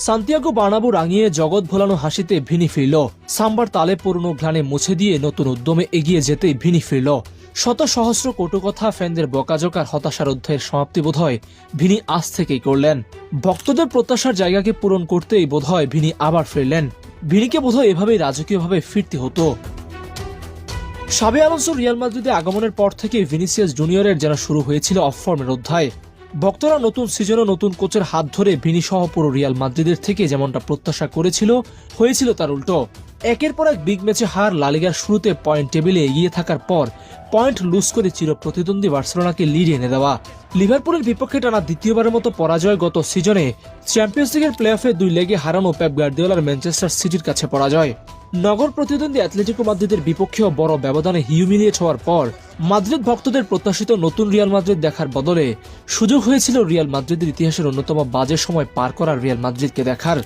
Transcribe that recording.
Santiago Bernabéu রাঙিয়ে জগৎ ভোলানো হাসিতে ভিনি ফিরল। সাম্বার তালে পুরনো গ্লানে মুছে দিয়ে নতুন উদ্যমে এগিয়ে যেতে ভিনি ফিরল। শত সহস্র কটু কথা, ফ্যানদের বকাঝকার, হতাশার অধ্যায়ের সমাপ্তি বোধহয় ভিনি আজ থেকেই করলেন। ভক্তদের প্রত্যাশার জায়গাকে পূরণ করতেই বোধহয় ভিনি আবার ফিরলেন। ভিনিকে বোধহয় এভাবেই রাজকীয়ভাবে ফিরতে হতো। শাবি আলোনসো রিয়াল মাদ্রিদে আগমনের পর থেকে ভিনিসিয়াস জুনিয়রের যেন শুরু হয়েছিল অফ ফর্মের অধ্যায়। ভক্তরা নতুন সিজনে নতুন কোচের হাত ধরে ভিনি সহ পুরো রিয়াল মাদ্রিদের থেকে যেমনটা প্রত্যাশা করেছিল, হয়েছিল তার উল্টো। একের পর এক বিগ ম্যাচে হার, লা লিগার শুরুতে পয়েন্ট টেবিলে এগিয়ে থাকার পর পয়েন্ট লুজ করে চির প্রতিদ্বন্দ্বী বার্সেলোনাকে লিড এনে দেওয়া, লিভারপুলের বিপক্ষে টানা দ্বিতীয়বারের মতো পরাজয়, গত সিজনে চ্যাম্পিয়ন্স লিগের প্লে অফে 2 লেগে হারানো পেপ গার্দিওলার ম্যানচেস্টার সিটির কাছে পরাজয়, নগর প্রতিদ্বন্দ্বী অ্যাটলেটিকো মাদ্রিদের বিপক্ষেও বড় ব্যবধানে হিউমিলিয়েট হওয়ার পর মাদ্রিদ ভক্তদের প্রত্যাশিত নতুন রিয়াল মাদ্রিদ দেখার বদলে সুযোগ হয়েছিল রিয়াল মাদ্রিদের ইতিহাসের অন্যতম বাজে সময় পার করার রিয়াল মাদ্রিদকে দেখার।